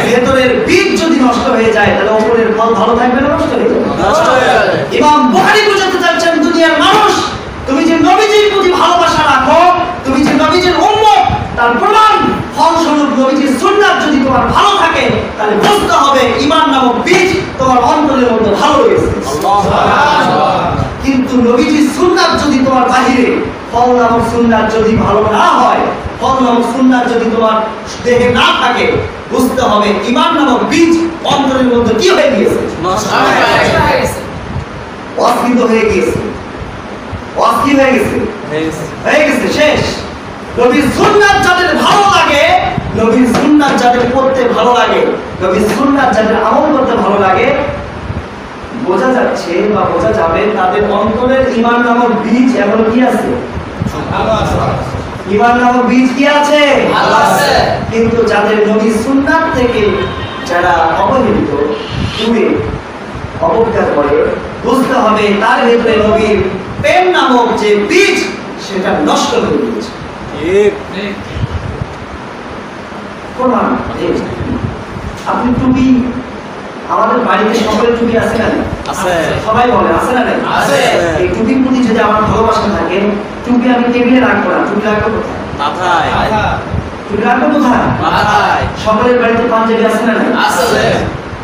ভেতরের বীজ যদি নষ্ট হয়ে যায় তাহলে উপরের ফল ভালো থাকবে না নষ্ট হয়ে যাবে ইমাম বুখারী বুঝাতে চাচ্ছেন রয়েছে। কিন্তু নবীজির সুন্নাত যদি তোমার বাহিরে, ফল নামক সুন্নাত যদি ভালো না হয়, ফল নামক সুন্নাত যদি তোমার দেহে না থাকে, বুঝতে হবে ঈমান নামক বীজ অন্তরের মধ্যে কি হয়ে গিয়েছে, অস্কিত হয়ে গিয়েছে, অস্কি হয়ে গেছে, হয়ে গেছে, শেষ। নবীর সুন্নাত যাদের ভালো লাগে, নবীর সুন্নাত যাদের পড়তে ভালো লাগে, নবীর সুন্নাত যাদের আমল করতে ভালো লাগে, বোঝা যাচ্ছে বা বোঝা যাবে তাদের অন্তরের ঈমান নামক বীজ এখন কি আছে, ঈমান নামক বীজ কি আছে, কিন্তু যাদের নবীর সুন্নাত থেকে যারা অবহেলিত, দূরে অবজ্ঞা করে, বুঝতে হবে তার ভিতরে নবীর প্রেম নামক যে বীজ সেটা নষ্ট হয়ে গেছে। প্রমাণ, আপনি টুপি, আমাদের বাড়িতে সকলের টুপি আছে না? সবাই বলে আছে না? এই টুপির প্রতি যদি আমার ভালোবাসা থাকে, টুপি আমি টেবিলে রাখবো না, টুপি রাখবো কোথায়? টুপি রাখবো কোথায়? সকলের বাড়িতে পাঞ্জাবি আছে না?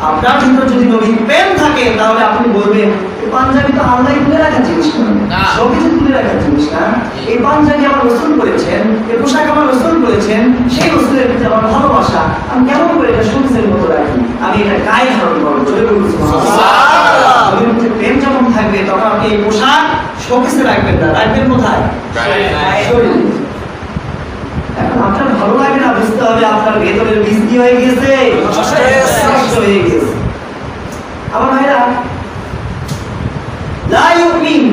আপনার ভিতর যদি নবীর প্রেম থাকে তাহলে আপনি বলবেন এই পাঞ্জাবি তো আল্লাহ তুলে রাখার জিনিস না, সবকিছু তুলে রাখার জিনিস না, এই পাঞ্জাবি আমার রাসূল করেছেন, এই পোশাক আমার রাসূল করেছেন, সেই রাসূলের প্রতি আমার ভালোবাসা আমি কেমন করে এটা শোকেসের মতো রাখি, আমি এটা গায়ে ধারণ করবো, চলে বলবো সুবহানাল্লাহ। নবীর প্রতি প্রেম যখন থাকবে তখন আপনি এই পোশাক শোকেসে রাখবেন না, রাখবেন কোথায়? শরীরে। এখন আপনার ভালো লাগে না, বুঝতে হবে আপনার ভেতরের বীজ কি হয়ে গেছে, নষ্ট হয়ে গেছে। আমার ভাইরা, লা ইউমিন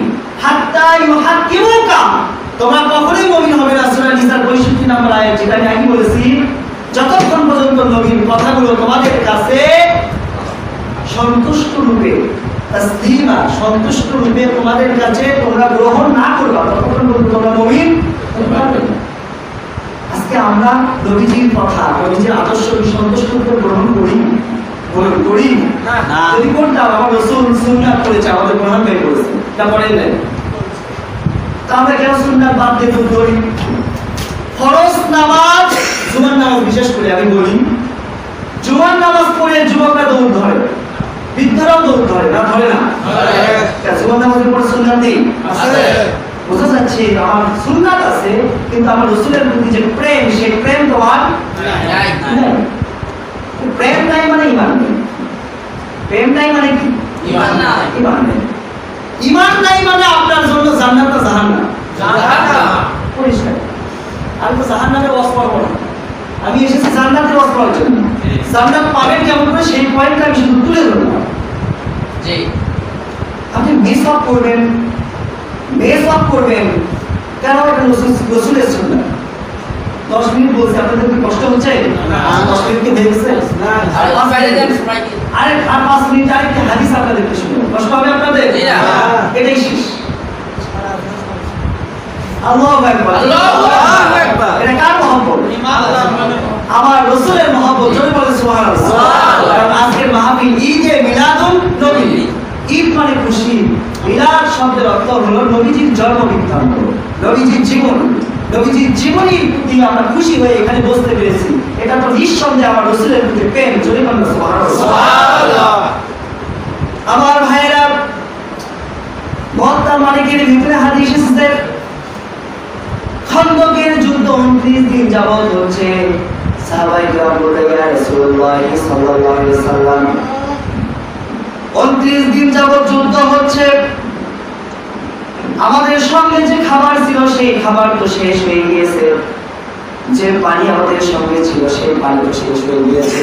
হাত্তা ইউহাক্কিমুকা, তোমরা কখনোই মুমিন হবে না, সূরা নিসার ৬৫ নম্বর আয়াত, যেটা আমি আগে বলেছি, যতক্ষণ পর্যন্ত নবীর কথাগুলো তোমাদের কাছে সন্তুষ্ট রূপে, তাসলিমা, সন্তুষ্ট রূপে তোমাদের কাছে তোমরা গ্রহণ না করবা, ততক্ষণ পর্যন্ত তোমরা মুমিন হবে না। আজকে আমরা নবীজির কথা, নবীজির আদর্শ সন্তুষ্ট রূপে গ্রহণ করি করি না? যদি করতাম, আমার রাসূল সুন্নাত করেছে, আমাদের কোরআন বের করেছে, এটা পড়েন নাই, তা আমরা কেন সুন্নাত বাদ দিয়ে করি? ফরজ নামাজ, জুমার নামাজ বিশেষ করে আমি বলি, জুমার নামাজ পড়ে যুবকরা দৌড় ধরে, বৃদ্ধরাও দৌড় ধরে না, ধরে না? জুমার নামাজের পরে সুন্নাত নেই, বোঝা যাচ্ছে আমার সুন্নাত আছে, কিন্তু আমার রাসূলের প্রতি যে প্রেম, সেই প্রেম তোমার নাই। প্রেম নাই মানে ঈমান নেই, প্রেম নাই মানে কি? ঈমান নাই। ঈমান নেই, ঈমান নাই মানে আপনার জন্য জান্নাত না জাহান্নাম? জাহান্নাম। পরিষ্কার। আমি তো জাহান্নামের ওয়াজ করব না, আমি এসেছি জান্নাতের ওয়াজ করার জন্য। জান্নাত পাবেন কেমন করে সেই পয়েন্টটা আমি শুধু তুলে ধরলাম। জি, আপনি মিসওয়াক করবেন, মেসওয়াক করবেন, কেন? এটা রাসূলের সুন্নাত। 10 মিনিট বলছি, আপনাদের কি কষ্ট হচ্ছে? 10 মিনিট কি হয়ে গেছে? আরে 5 মিনিট আরেকটা হাদিস আপনাদেরকে শুনুন, কষ্ট হবে আপনাদের? এটাই শেষ। আল্লাহু আকবার, আল্লাহু আকবার। এটা কার মহব্বত? আমার রাসূলের মহব্বত, জোরে বলেন সুবহানাল্লাহ। কারণ আজকের মাহফিল ঈদে মিলাদুন নবী, ঈদ মানে খুশি, মিলাদ শব্দের অর্থ হলো নবীজির জন্ম বৃত্তান্ত, নবীজির জীবন, নবীজির জীবনীর প্রতি আমরা খুশি হয়ে এখানে বসতে পেরেছি, এটা তো নিঃসন্দেহে আমার রাসূলের প্রতি প্রেম, জোরে বলেন সুবহানাল্লাহ। আমার ভাইরা, মুয়াত্তা মালিকের ভিতরে হাদিস এসেছে, খন্দকের যুদ্ধ 29 দিন যাবত হচ্ছে, সাহাবায়ে কেরাম বলে, ইয়া রাসূলুল্লাহ সাল্লাল্লাহু আলাইহি ওয়াসাল্লাম, 29 দিন যাবত যুদ্ধ হচ্ছে, আমাদের সঙ্গে যে খাবার ছিল সেই খাবার তো শেষ হয়ে গিয়েছে, যে পানি আমাদের সঙ্গে ছিল সেই পানি তো শেষ হয়ে গিয়েছে,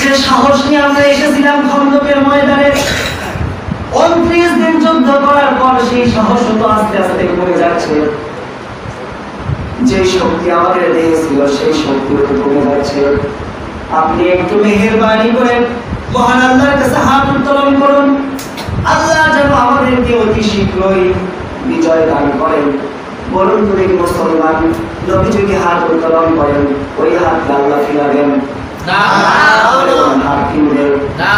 যে সাহস নিয়ে আমরা এসেছিলাম খন্দকের ময়দানে 29 দিন যুদ্ধ করার পর সেই সাহস তো আস্তে আস্তে কমে যাচ্ছে, যে শক্তি আমাদের দেহে ছিল সেই শক্তি কমে যাচ্ছে। আপনি একটু মেহেরবানি করে মহান আল্লাহর কাছে হাত উত্তোলন করুন, আল্লাহ যেন আমাদেরকে অতি শীঘ্রই বিজয় দান করেন। বলুন তো দেখি মুসলমান, নবী যদি হাত উত্তোলন করেন, ওই হাত আল্লাহ ফিরাবেন না? হাত ফিরবেন না,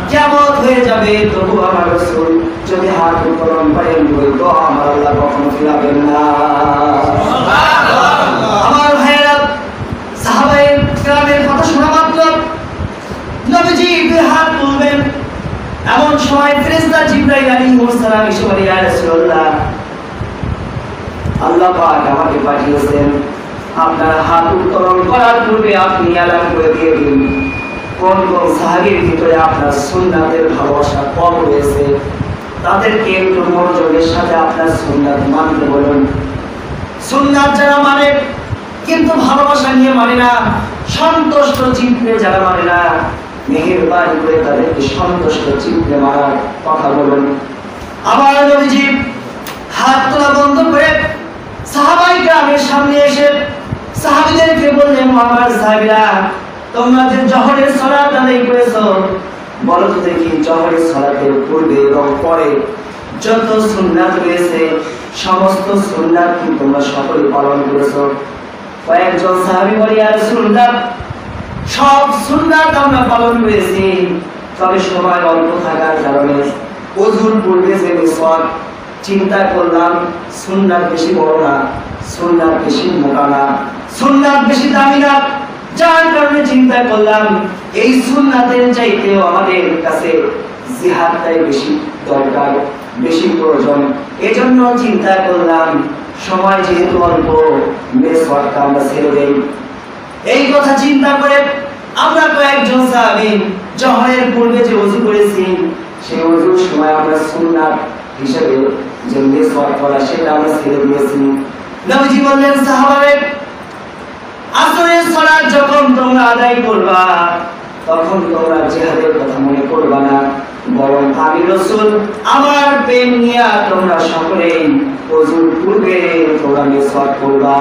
কিয়ামত হয়ে যাবে, তবু আমার রাসূল যদি হাত উত্তোলন করেন, ওই তো আমার আল্লাহ কখনো ফিরাবেন না। আমার ভাইয়েরা, সাহাবায়ে কেরামের কথা শোনা মাত্র নবীজি দুই হাত তুলবেন, এমন এমন সময় ফেরেশতা জিবরাইল আলাইহিস সালাম এসে বলে, ইয়া রাসূলুল্লাহ, আল্লাহ পাক আমাকে পাঠিয়েছেন, আপনার হাত উত্তোলন করার পূর্বে আপনি এলান করে দিয়ে দিন কোন কোন সাহাবীর ভিতরে আপনার সুন্নাতের ভালোবাসা কম রয়েছে, তাদেরকে একটু মনোযোগের সাথে আপনার সুন্নাত মানতে বলুন। সুন্নাত যারা মানে কিন্তু ভালোবাসা নিয়ে মানে না, সন্তুষ্ট চিত্তে যারা মানে না, মেহেরবানি করে তাদেরকে সন্তুষ্ট চিত্তে মারার কথা বলুন। আমার নবীজি হাত তোলা বন্ধ করে সাহাবায়ে কেরামের সামনে এসে সাহাবীদেরকে বললেন, আমার সাহাবীরা, তোমরা যে জোহরের সালাত আদায় করেছো, বলো তো দেখি জোহরের সালাতের পূর্বে এবং পরে যত সুন্নাত রয়েছে সমস্ত সুন্নাত কি তোমরা সকলে পালন করেছো? কয়েকজন সাহাবী বলে, ইয়া রাসূলুল্লাহ, সব সুন্নাত আমরা পালন করেছি, তবে সময় অল্প থাকার কারণে ওযুর পূর্বে যে মিসওয়াক, চিন্তা করলাম সুন্নাত বেশি বড় না, সুন্নাত বেশি মোটা না, সুন্নাত বেশি দামি না, যার কারণে চিন্তা করলাম এই সুন্নাতের চাইতেও আমাদের কাছে জিহাদটাই বেশি দরকার, বেশি প্রয়োজন। এজন্য চিন্তা করলাম সময় যেহেতু অল্প, মিসওয়াকটা আমরা ছেড়ে দেই। এই কথা চিন্তা করে আমরা কয়েকজন সাহাবী জোহরের পূর্বে যে ওযু করেছি, সেই ওযুর সময় আমরা সুন্নাত হিসেবে যে মিসওয়াক করা সেটা আমরা ছেড়ে দিয়েছি। নবীজি বললেন, সাহাবায়ে, আসরের সালাত যখন তোমরা আদায় করবা তখন তোমরা জিহাদের কথা মনে করবা না, বরং আমি রাসূল আমার প্রেম নিয়ে তোমরা সকলেই ওযুর পূর্বে তোমরা মিসওয়াক করবা।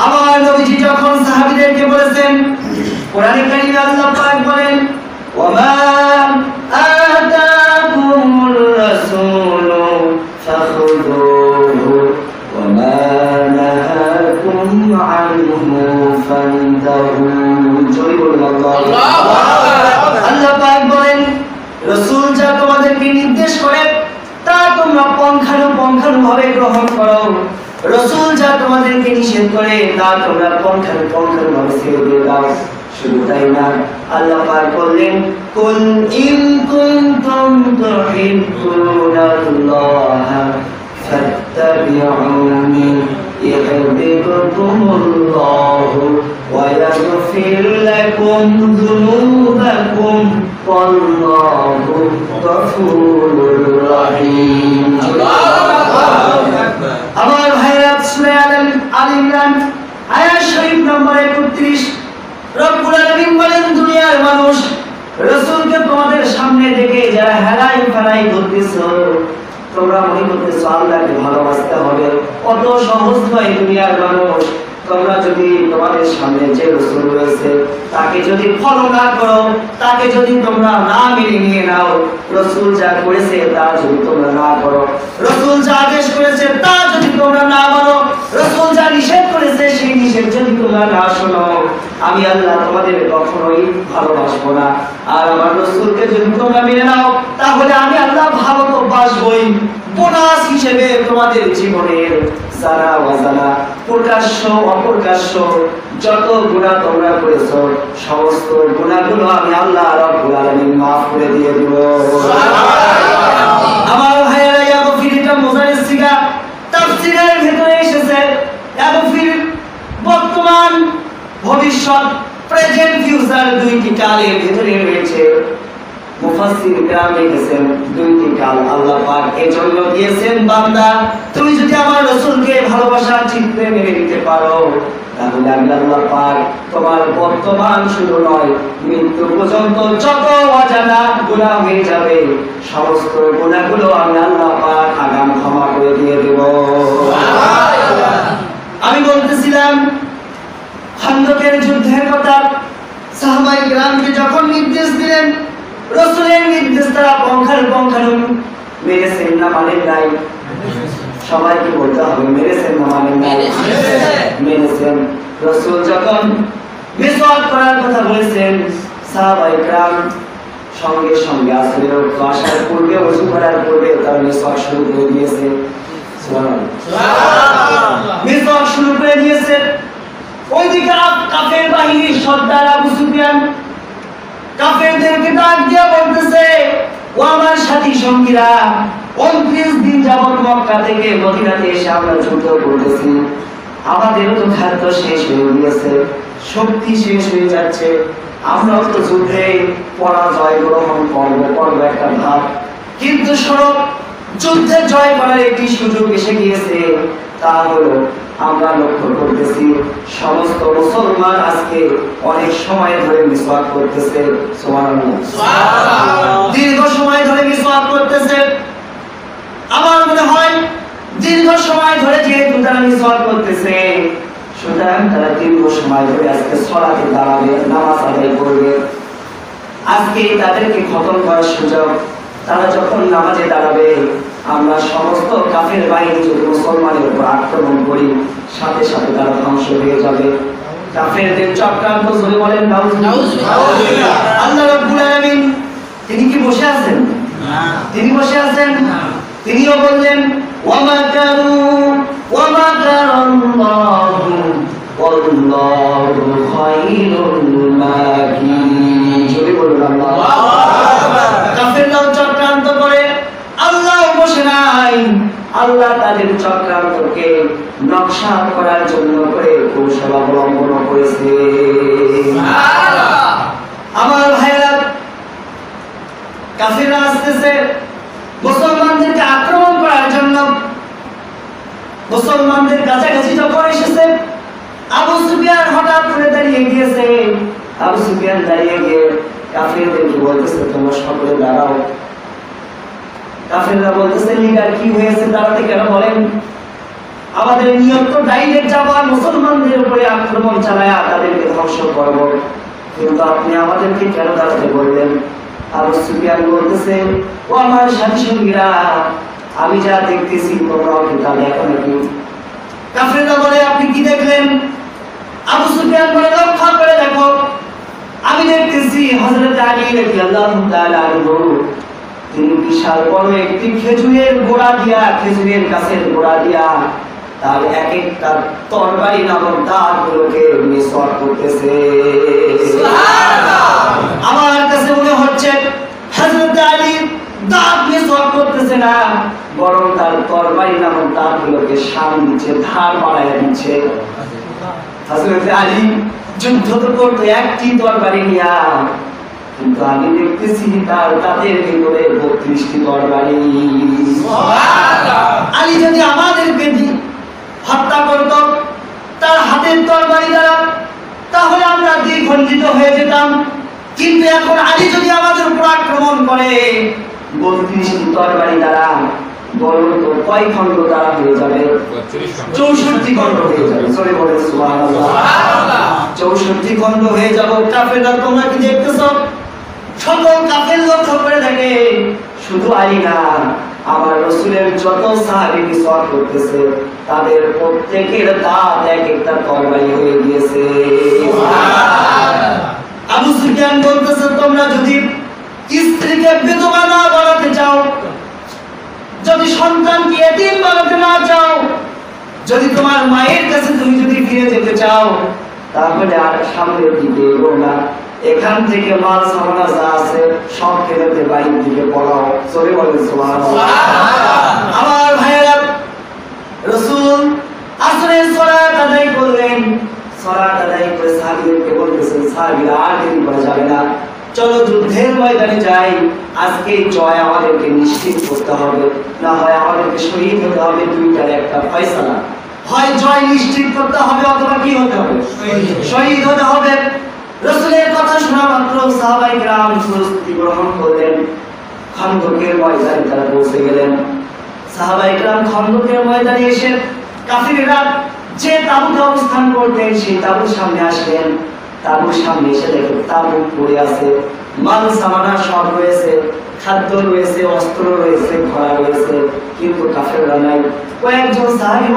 আমার নবীজি যখন সাহাবীদেরকে বলেছেন, কোরআনে কারিমে আল্লাহ পাক বলেন, ওয়ামা আতাকুমুর রাসূলু ফাখুযুহু ওয়ামা নাহাকুম আনহু ফান্তাহু। জয় বলুন আল্লাহ। আল্লাহ পাক বলেন, রাসূল যা তোমাদেরকে নির্দেশ করে তা তোমরা পঙ্খানুপঙ্খানুভাবে গ্রহণ করো, রাসূল যা তোমাদেরকে নিষেধ করে তা তোমরা পঙ্খানুপঙ্খানুভাবে ছেড়ে দিয়ে দাও। শুধু তাই না, আল্লাহ পাক বললেন, কুল ইন কুনতুম তুহিব্বুনাল্লাহ ফাত্তাবিউনি ইউহিব্বুকুমুল্লাহ ওয়া ইয়াগফির লাকুম যুনুবাকুম ওয়াল্লাহু গফুরুর রহিম। আমার ভাইরা, সূরা আল ইমরান আয়াত শরীফ নম্বর 31, রব্বুল আলামিন বলেন, দুনিয়ার মানুষ রাসূলকে তোমাদের সামনে দেখে যারা হেলাই ফেলাই করতেছো, তোমরা মনে করতেছো আল্লাহকে ভালোবাসতে হবে, কত সহজ নয় দুনিয়ার মানুষ। তোমরা যদি তোমাদের সামনে যে রাসূল রয়েছে তাকে যদি ফলো না করো, তাকে যদি তোমরা না মেনে নিয়ে নাও, রাসূল যা করেছে তা যদি তোমরা না করো, রাসূল যা আদেশ করেছে তা যদি তোমরা না মানো, রাসূল যা নিষেধ করেছে সেই নিষেধ যদি তোমরা না শোনো, আমি আল্লাহ তোমাদের কখনোই ভালোবাসবো না। আর আমার রাসূলকে যদি তোমরা মেনে নাও, তাহলে আমি আল্লাহ ভালো তো বাসবই। বোনাস হিসেবে তোমাদের জীবনের জানা অজানা, প্রকাশ্য অপ্রকাশ্য যত গুনাহ তোমরা করেছো, সমস্ত গুনাহগুলো আমি আল্লাহ রাব্বুল আলামিন মাফ করে দিয়ে দেব। আমার ভাইয়েরা, ইয়াগফিরটা মুজারিস সিগা তাফসীরের ভিতরে এসেছে। ইয়াগফির বর্তমান, ভবিষ্যৎ, প্রেজেন্ট, ফিউচার দুইটি কালের ভিতরে রয়েছে। মুফাসসির کرام লিখেছেন দুইটি কাল আল্লাহ পাক এজন্য দিয়েছেন, বান্দা তুমি যদি আমার রাসূলকে ভালোবাসার চিত্তে মেনে নিতে পারো, তাহলে আমি আল্লাহ পাক তোমার বর্তমান শুধু নয়, মৃত্যু পর্যন্ত যত অজানা গুনাহ হয়ে যাবে সমস্ত গুনাহগুলো আমি আল্লাহ পাক আগাম ক্ষমা করে দিয়ে দেব। আমি বলতেছিলাম খান্দকের যুদ্ধের কথা। সাহাবায়ে কেরামকে যখন নির্দেশ দিলেন, রাসূলের নির্দেশ তারা পঙ্খানুপঙ্খানু মেনেছেন না মানেন নাই? সবাইকে বলতে হবে, মেনেছেন না মানেন নাই? মেনেছেন। রাসূল যখন মিসওয়াক করার কথা বলেছেন, সাহাবায়ে কেরাম সঙ্গে সঙ্গে আসরের ওয়াক্ত আসার পূর্বে, ওযু করার পূর্বে তারা মিসওয়াক শুরু করে দিয়েছে। সুবহানাল্লাহ। মিসওয়াক শুরু করে দিয়েছে। ওইদিকে কাফের বাহিনীর সর্দার আবু সুফিয়ান কাফেরদেরকে তাদেরকে ডাক দিয়ে বলতেছে, ও আমার সাথী সঙ্গীরা, 29 দিন যাবত মক্কা থেকে মদিনাতে এসে আমরা যুদ্ধ করতেছি, আমাদেরও তো খাদ্য শেষ হয়ে গিয়েছে, শক্তি শেষ হয়ে যাচ্ছে, আমরাও তো যুদ্ধে পরাজয় গ্রহণ করবো একটা ভাব। কিন্তু শোনো, যুদ্ধে জয় করার একটি সুযোগ এসে গিয়েছে, তা হলো আমরা লক্ষ্য করতেছি সমস্ত মুসলমান আজকে অনেক সময় ধরে মিসওয়াক করতেছে। সুবহানাল্লাহ, দীর্ঘ সময় ধরে মিসওয়াক করতেছে। আমার মনে হয় দীর্ঘ সময় ধরে যেহেতু তারা মিসওয়াক করতেছে, সুতরাং তারা দীর্ঘ সময় ধরে আজকে সালাতে দাঁড়াবে, নামাজ আদায় করবে। আজকে তাদেরকে খতম করার সুযোগ। তারা যখন নামাজে দাঁড়াবে, আমরা সমস্ত কাফের বাহিনী যদি মুসলমানের উপর আক্রমণ করি, সাথে সাথে তারা ধ্বংস হয়ে যাবে। কাফেরদের চক্রান্ত জোরে বলেন নাউজুবিল্লাহ। আল্লাহ রাব্বুল আলামিন তিনি কি বসে আছেন? তিনি বসে আছেন। তিনিও বললেন, ওয়া মাকারু ওয়া মাকারাল্লাহু ওয়াল্লাহু খায়রুল মাকিরিন। জোরে বলুন আল্লাহ। কাফেররাও চক্রান্ত করে, আল্লাহ বসে নাই। আল্লাহ তাদের চক্রান্তকে নকশা করার জন্য করে কৌশল অবলম্বন করেছে। আমার ভাইরা, কাফেররা আসতেছে মুসলমানদেরকে আক্রমণ করার জন্য। মুসলমানদের কাছাকাছি যখন এসেছে, আবু সুফিয়ান হঠাৎ করে দাঁড়িয়ে গিয়েছে। আবু সুফিয়ান দাঁড়িয়ে গিয়ে কাফেরদেরকে বলতেছে, তোমরা সকলে দাঁড়াও। কাফেররা বলতেছে, লিডার কি হয়েছে, দাঁড়াতে কেন বলেন? আমাদের নিয়ত তো ডাইরেক্ট যাবো আর মুসলমানদের উপরে আক্রমণ চালায়া তাদেরকে ধ্বংস করবো, কিন্তু আপনি আমাদেরকে কেন দাঁড়াতে বললেন? আবু সুফিয়ান বলতেছে, ও আমার সাথী সঙ্গীরা, আমি যা দেখতেছি তোমরাও কি তা দেখো নাকি? কাফেররা বলে, আপনি কি দেখলেন? আবু সুফিয়ান বলে, লক্ষ্য করে দেখো, আমি দেখতেছি হযরত আলী রাদিয়াল্লাহু তাআলা আনহু তিনি বিশাল বড় একটি খেজুরের গোড়া দিয়া, খেজুরের গাছের গোড়া দিয়া তার এক একটা তরবারি নামক দাঁতগুলোকে মিসওয়াক করতেছে। সুবহানাল্লাহ। আমার কাছে মনে হচ্ছে হযরত আলী দাঁত মিসওয়াক করতেছে না, বরং তার তরবারি নামক দাঁতগুলোকে সামনে দিচ্ছে, ধার বাড়ায় দিচ্ছে। হযরত আলী যুদ্ধ তো করতে একটি তরবারি নিয়া, কিন্তু আমি দেখতেছি তার দাঁতের ভিতরে 32টি তরবারি। সুবহানাল্লাহ। আলী যদি আমাদেরকে হত্যা করত তার হাতের তরবারি দ্বারা, তাহলে আমরা দ্বিখণ্ডিত হয়ে যেতাম। কিন্তু এখন আলী যদি আমাদের উপর আক্রমণ করে 32টি তরবারি দ্বারা, বলুন তো কয় খণ্ড দ্বারা হয়ে যাবে? 64 খণ্ড হয়ে যাবে। সরি বলে সুবহানাল্লাহ। 64 খণ্ড হয়ে যাব। কাফেররা তোমরা কি দেখতেছো? সকল কাফের লক্ষ্য করে দেখে, শুধু আলী না, আমার রাসূলের যত সাহাবী মিসওয়াক করতেছে তাদের প্রত্যেকের দাঁত এক একটা তরবারি হয়ে গিয়েছে। সুবহানাল্লাহ। আবু সুফিয়ান বলতেছে, তোমরা যদি স্ত্রীকে বিধবা না বানাতে চাও, যদি সন্তানকে এতিম বানাতে না চাও, যদি তোমার মায়ের কাছে তুমি যদি ফিরে যেতে চাও, তাহলে আর সামনের দিকে এগো না, এখান থেকে মাল সামানা যা আছে সব ফেরতে বাড়ির দিকে পড়াও। চলে বলেন সুবহানাল্লাহ। আমার ভাইয়েরা, রাসূল আসরের সালাত আদায় করলেন। সালাত আদায় করে সাহাবীদেরকে বলতেছেন, সাহাবীরা আর দেরি করা যাবে না, চলো যুদ্ধের ময়দানে যাই। আজকে জয় আমাদেরকে নিশ্চিত করতে হবে, না হয় আমাদেরকে শহীদ হতে হবে। দুইটার একটা ফয়সালা, হয় জয় নিশ্চিত করতে হবে অথবা কি হতে হবে? শহীদ হতে হবে। রাসূলের কথা শোনা মাত্র সাহাবায়ে কেরাম প্রস্তুতি গ্রহণ করলেন। খন্দকের ময়দানে তারা পৌঁছে গেলেন। সাহাবায়ে কেরাম খন্দকের ময়দানে এসে কাফিররা যে তাঁবুতে অবস্থান করতেন সেই তাঁবুর সামনে আসলেন। তাঁবুর সামনে এসে দেখে তাঁবু পড়ে আছে, মাল সামানা সব রয়েছে, খাদ্য রয়েছে, অস্ত্র রয়েছে, ঘোড়া রয়েছে, কিন্তু কাফেররা নাই। কয়েকজন সাহাবী